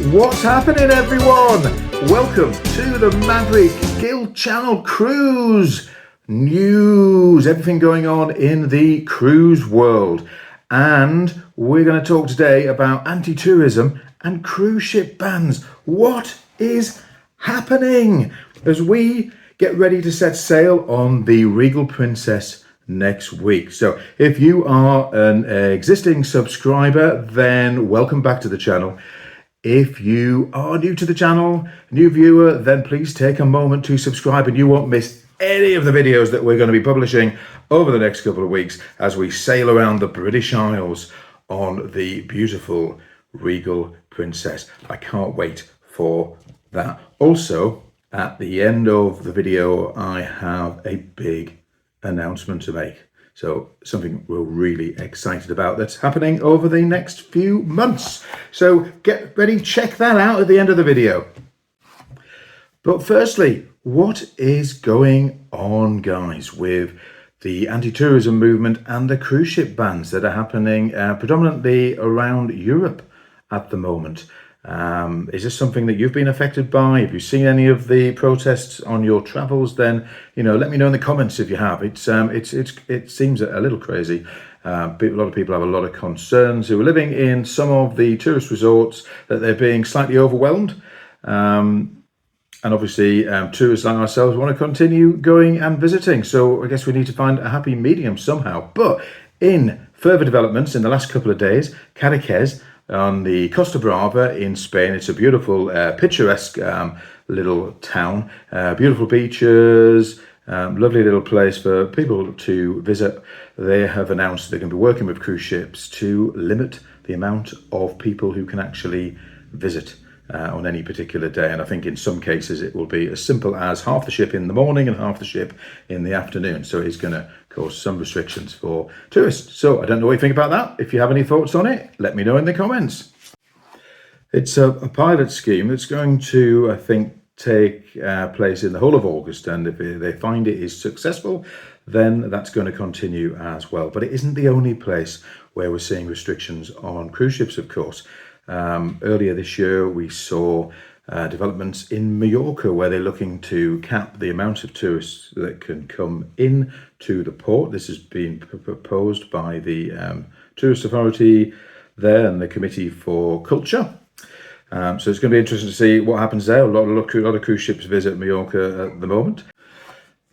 What's happening, everyone? Welcome to the Maverick Guild Channel Cruise News. Everything going on in the cruise world. And we're going to talk today about anti-tourism and cruise ship bans. What is happening as we get ready to set sail on the Regal Princess next week? So if you are an existing subscriber, then welcome back to the channel. If you are new to the channel, new viewer, then please take a moment to subscribe and you won't miss any of the videos that we're going to be publishing over the next couple of weeks as we sail around the British Isles on the beautiful Regal Princess. I can't wait for that. Also, at the end of the video, I have a big announcement to make. So something we're really excited about that's happening over the next few months. So get ready, check that out at the end of the video. But firstly, what is going on, guys, with the anti-tourism movement and the cruise ship bans that are happening predominantly around Europe at the moment? Is this something that you've been affected by? Have you seen any of the protests on your travels? Then, let me know in the comments if you have. It seems a little crazy. A lot of people have a lot of concerns who are living in some of the tourist resorts that they're being slightly overwhelmed. And obviously, tourists like ourselves want to continue going and visiting. So I guess we need to find a happy medium somehow. But in further developments in the last couple of days, Cadaqués on the Costa Brava in Spain. It's a beautiful, picturesque little town, beautiful beaches, lovely little place for people to visit. They have announced they're going to be working with cruise ships to limit the amount of people who can actually visit on any particular day. And I think in some cases it will be as simple as half the ship in the morning and half the ship in the afternoon. So it's going to cause some restrictions for tourists. So I don't know what you think about that. If you have any thoughts on it, let me know in the comments. It's a pilot scheme that's going to, I think, take place in the whole of August. And if they find it is successful, then that's going to continue as well. But it isn't the only place where we're seeing restrictions on cruise ships, of course. Earlier this year, we saw developments in Mallorca where they're looking to cap the amount of tourists that can come in to the port. This has been proposed by the Tourist Authority there and the Committee for Culture. So it's going to be interesting to see what happens there. A lot of cruise ships visit Mallorca at the moment.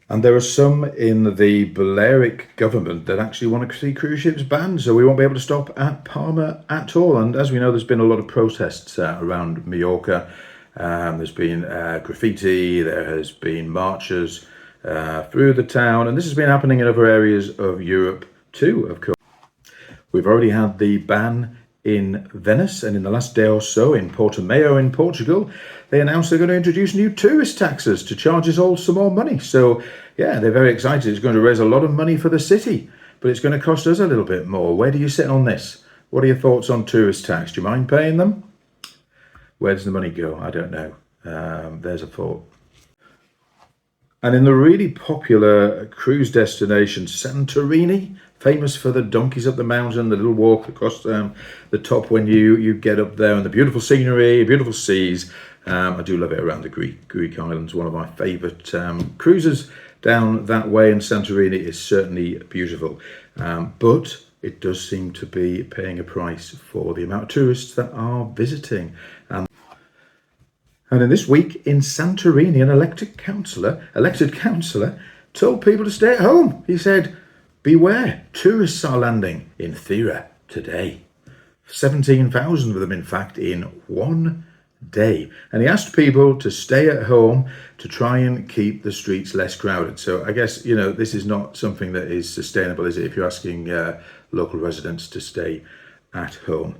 And there are some in the Balearic government that actually want to see cruise ships banned, so we won't be able to stop at Palma at all. And as we know, there's been a lot of protests around Mallorca. There's been graffiti, there has been marches through the town, and this has been happening in other areas of Europe too, of course. We've already had the ban in Venice, and in the last day or so in Portimao in Portugal, they announced they're going to introduce new tourist taxes to charge us all some more money. So yeah, they're very excited. It's going to raise a lot of money for the city, but it's going to cost us a little bit more. Where do you sit on this? What are your thoughts on tourist tax? Do you mind paying them? Where does the money go? I don't know. There's a thought. And in the really popular cruise destination, Santorini, famous for the donkeys up the mountain, the little walk across the top when you get up there, and the beautiful scenery, beautiful seas. I do love it around the Greek islands. One of my favourite cruises down that way, and Santorini is certainly beautiful. But it does seem to be paying a price for the amount of tourists that are visiting. And in this week in Santorini, an elected councillor told people to stay at home. He said, beware, tourists are landing in Thera today. 17,000 of them, in fact, in one day. And he asked people to stay at home to try and keep the streets less crowded. So I guess, this is not something that is sustainable, is it, if you're asking local residents to stay at home.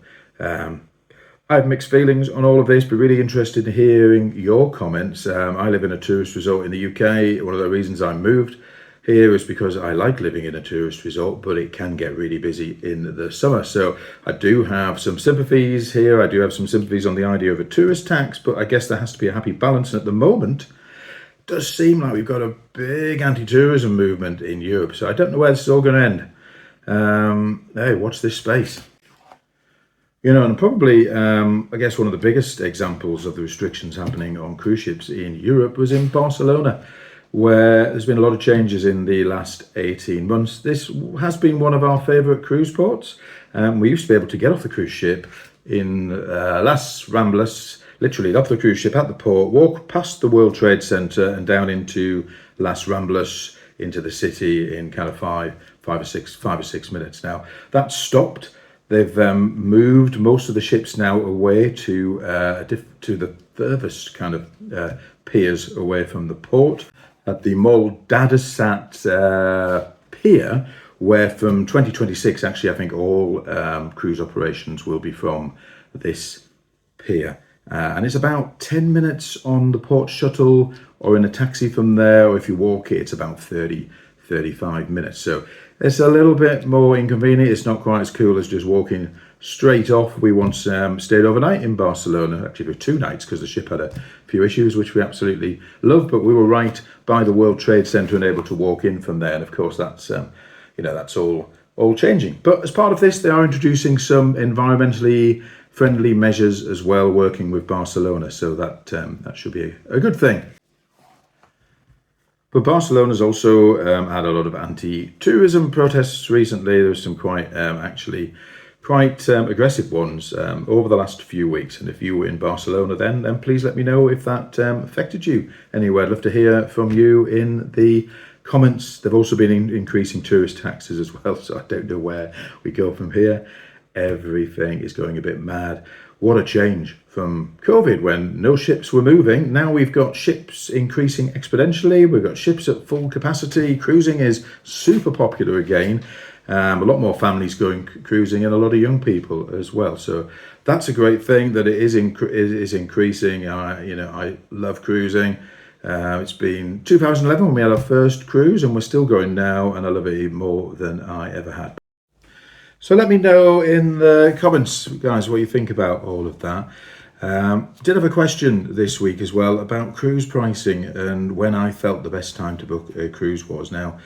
I have mixed feelings on all of this, but really interested in hearing your comments. I live in a tourist resort in the UK. One of the reasons I moved here is because I like living in a tourist resort, but it can get really busy in the summer. So I do have some sympathies here. I do have some sympathies on the idea of a tourist tax, but I guess there has to be a happy balance. And at the moment, it does seem like we've got a big anti-tourism movement in Europe. So I don't know where this is all going to end. Hey, watch this space. And probably, I guess one of the biggest examples of the restrictions happening on cruise ships in Europe was in Barcelona, where there's been a lot of changes in the last 18 months. This has been one of our favourite cruise ports. We used to be able to get off the cruise ship in Las Ramblas, literally off the cruise ship at the port, walk past the World Trade Center and down into Las Ramblas, into the city in kind of five or six minutes. Now that's stopped. They've moved most of the ships now away to the furthest kind of piers away from the port at the Moldadasat pier, where from 2026, actually, I think all cruise operations will be from this pier. And it's about 10 minutes on the port shuttle or in a taxi from there, or if you walk it, it's about 35 minutes. So it's a little bit more inconvenient. It's not quite as cool as just walking straight off. We once stayed overnight in Barcelona, actually for 2 nights, because the ship had a few issues, which we absolutely loved, but we were right by the World Trade Center and able to walk in from there. And of course, that's that's all changing. But as part of this, they are introducing some environmentally friendly measures as well, working with Barcelona. So that should be a good thing. But Barcelona's also had a lot of anti-tourism protests recently. There was some quite aggressive ones over the last few weeks. And if you were in Barcelona then please let me know if that affected you anyway. I'd love to hear from you in the comments. They've also been increasing tourist taxes as well, so I don't know where we go from here. Everything is going a bit mad. What a change from COVID when no ships were moving. Now we've got ships increasing exponentially. We've got ships at full capacity. Cruising is super popular again. A lot more families going cruising and a lot of young people as well. So that's a great thing that it is increasing. I love cruising. It's been 2011 when we had our first cruise, and we're still going now, and I love it even more than I ever had. So let me know in the comments, guys, what you think about all of that. Did have a question this week as well about cruise pricing and when I felt the best time to book a cruise was. Now,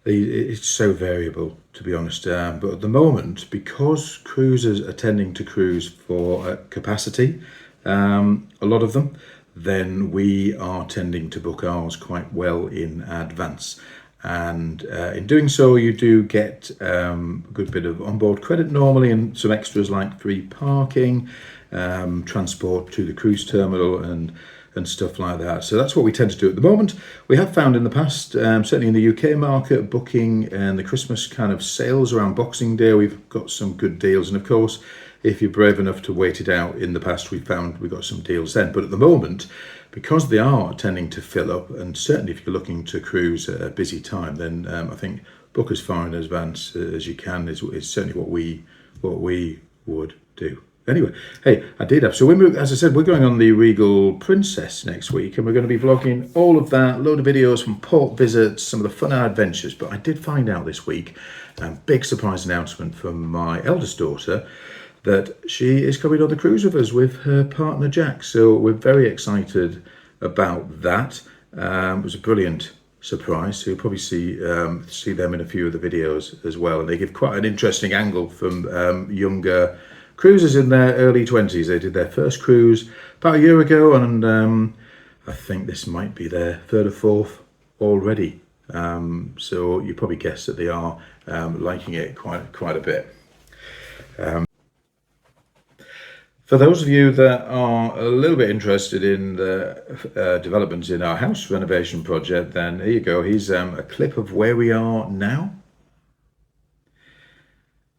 it's so variable, to be honest. But at the moment, because cruisers are tending to cruise for capacity, a lot of them, then we are tending to book ours quite well in advance. And in doing so, you do get a good bit of onboard credit normally and some extras like free parking, transport to the cruise terminal and stuff like that. So that's what we tend to do at the moment. We have found in the past, certainly in the UK market, booking and the Christmas kind of sales around Boxing Day, we've got some good deals. And of course, if you're brave enough to wait it out in the past, we found we got some deals then. But at the moment, because they are tending to fill up, and certainly if you're looking to cruise at a busy time, then I think book as far in advance as you can is certainly what we would do. Anyway, hey, as I said, we're going on the Regal Princess next week, and we're going to be vlogging all of that, load of videos from port visits, some of the fun adventures. But I did find out this week, big surprise announcement from my eldest daughter, that she is coming on the cruise with us with her partner Jack. So we're very excited about that. It was a brilliant surprise. So you'll probably see them in a few of the videos as well. And they give quite an interesting angle from younger cruisers in their early 20s. They did their first cruise about a year ago, and I think this might be their third or fourth already. So you probably guessed that they are liking it quite a bit. For those of you that are a little bit interested in the developments in our house renovation project, then here you go. Here's a clip of where we are now.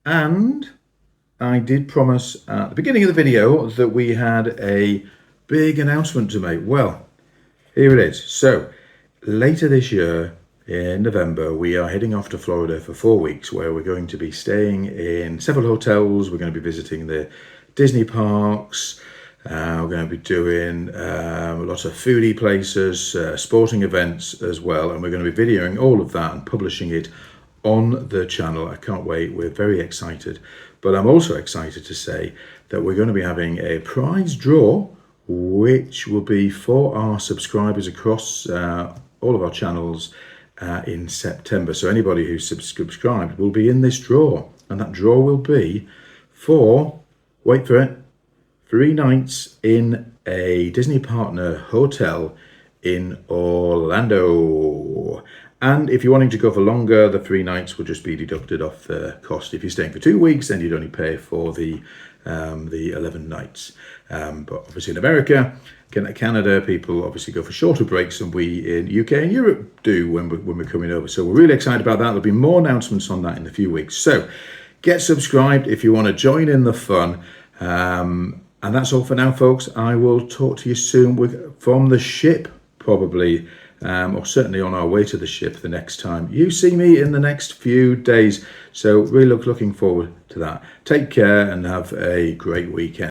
And I did promise at the beginning of the video that we had a big announcement to make. Well, here it is. So later this year, in November, we are heading off to Florida for 4 weeks, where we're going to be staying in several hotels. We're going to be visiting the Disney parks. We're going to be doing lots of foodie places, sporting events as well, and we're going to be videoing all of that and publishing it on the channel. I can't wait. We're very excited. But I'm also excited to say that we're going to be having a prize draw, which will be for our subscribers across all of our channels in September. So anybody who's subscribed will be in this draw, and that draw will be for wait for it, 3 nights in a Disney partner hotel in Orlando. And if you're wanting to go for longer, the 3 nights will just be deducted off the cost. If you're staying for 2 weeks, then you'd only pay for the 11 nights. But obviously in America, Canada, people obviously go for shorter breaks than we in UK and Europe do when we're coming over. So we're really excited about that. There'll be more announcements on that in a few weeks. So get subscribed if you want to join in the fun. And that's all for now, folks. I will talk to you soon from the ship, probably, or certainly on our way to the ship the next time you see me in the next few days. So really looking forward to that. Take care and have a great weekend.